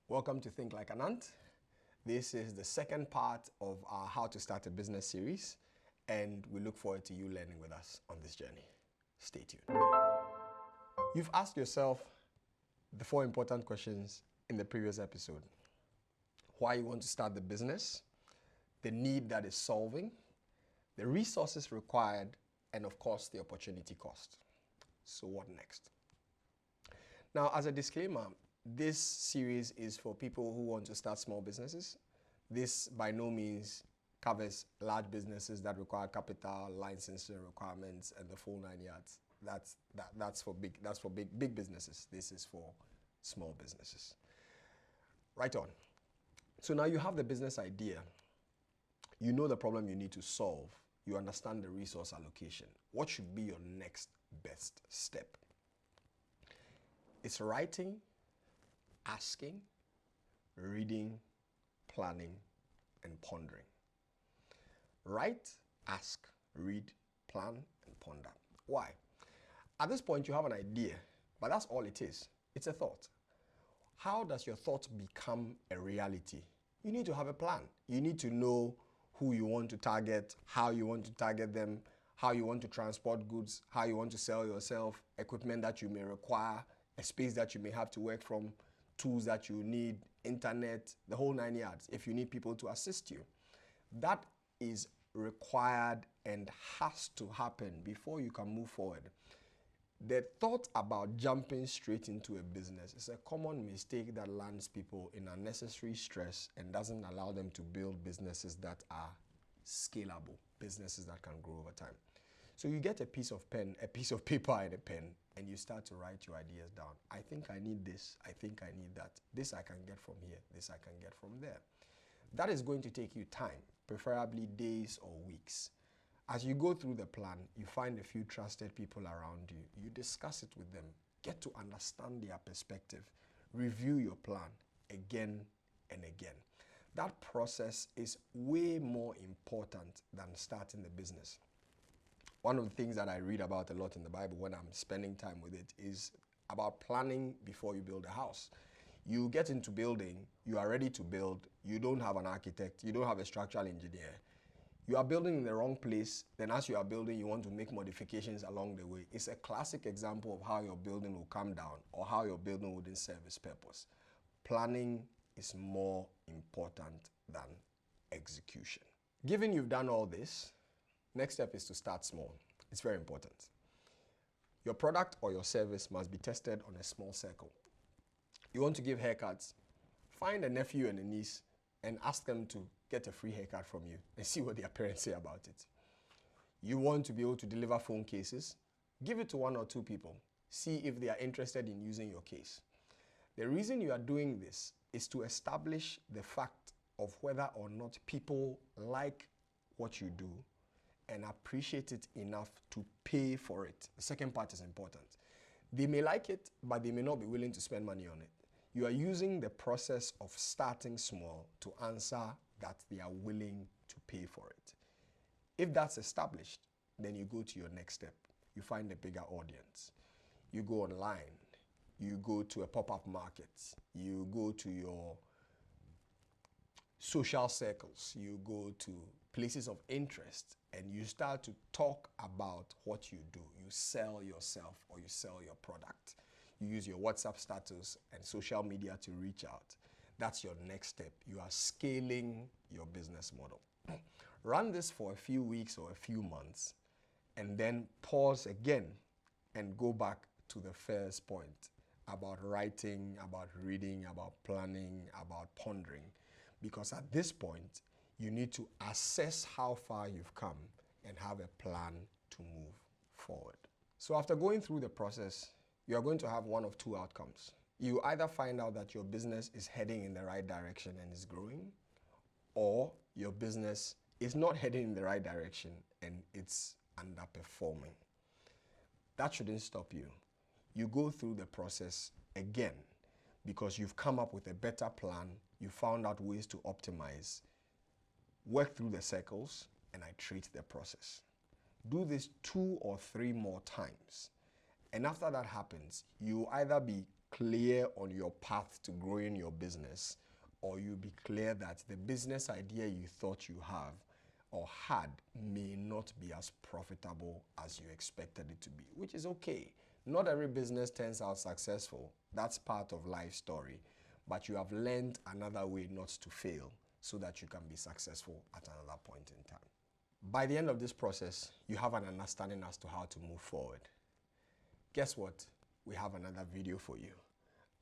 Welcome to Think Like an Ant. This is the second part of our How to Start a Business series, and we look forward to you learning with us on this journey. Stay tuned. You've asked yourself the 4 important questions in the previous episode. Why you want to start the business, the need that is solving, the resources required, and of course, the opportunity cost. So what next? Now, as a disclaimer, this series is for people who want to start small businesses. This by no means covers large businesses that require capital, licensing requirements, and the full 9 yards. That's for big businesses. This is for small businesses. Right on. So now you have the business idea. You know the problem you need to solve. You understand the resource allocation. What should be your next best step? It's writing, asking, reading, planning, and pondering. Write, ask, read, plan, and ponder. Why? At this point, you have an idea, but that's all it is. It's a thought. How does your thought become a reality? You need to have a plan. You need to know who you want to target, how you want to target them, how you want to transport goods, how you want to sell yourself, equipment that you may require, a space that you may have to work from, tools that you need, internet, the whole 9 yards, if you need people to assist you. That is required and has to happen before you can move forward. The thought about jumping straight into a business is a common mistake that lands people in unnecessary stress and doesn't allow them to build businesses that are scalable, businesses that can grow over time. So you get a piece of paper and a pen, and you start to write your ideas down. I think I need this. I think I need that. This I can get from here. This I can get from there. That is going to take you time, preferably days or weeks. As you go through the plan, you find a few trusted people around you. You discuss it with them. Get to understand their perspective. Review your plan again and again. That process is way more important than starting the business. One of the things that I read about a lot in the Bible when I'm spending time with it is about planning before you build a house. You get into building, you are ready to build, you don't have an architect, you don't have a structural engineer. You are building in the wrong place, then as you are building, you want to make modifications along the way. It's a classic example of how your building will come down or how your building wouldn't serve its purpose. Planning is more important than execution. Given you've done all this, next step is to start small. It's very important. Your product or your service must be tested on a small circle. You want to give haircuts, find a nephew and a niece and ask them to get a free haircut from you and see what their parents say about it. You want to be able to deliver phone cases, give it to 1 or 2 people, see if they are interested in using your case. The reason you are doing this is to establish the fact of whether or not people like what you do and appreciate it enough to pay for it. The second part is important. They may like it, but they may not be willing to spend money on it. You are using the process of starting small to answer that they are willing to pay for it. If that's established, then you go to your next step. You find a bigger audience. You go online. You go to a pop-up market. You go to your social circles. You go to places of interest and you start to talk about what you do. You sell yourself or you sell your product. You use your WhatsApp status and social media to reach out. That's your next step. You are scaling your business model. Run this for a few weeks or a few months and then pause again and go back to the first point about writing, about reading, about planning, about pondering. Because at this point, you need to assess how far you've come and have a plan to move forward. So after going through the process, you are going to have one of 2 outcomes. You either find out that your business is heading in the right direction and is growing, or your business is not heading in the right direction and it's underperforming. That shouldn't stop you. You go through the process again because you've come up with a better plan, you found out ways to optimize, work through the circles, and iterate the process. Do this 2 or 3 more times. And after that happens, you will either be clear on your path to growing your business, or you'll be clear that the business idea you thought you have or had may not be as profitable as you expected it to be, which is okay. Not every business turns out successful. That's part of life story. But you have learned another way not to fail so that you can be successful at another point in time. By the end of this process, you have an understanding as to how to move forward. Guess what? We have another video for you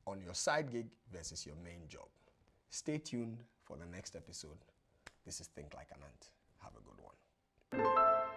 on your side gig versus your main job. Stay tuned for the next episode. This is Think Like an Ant. Have a good one.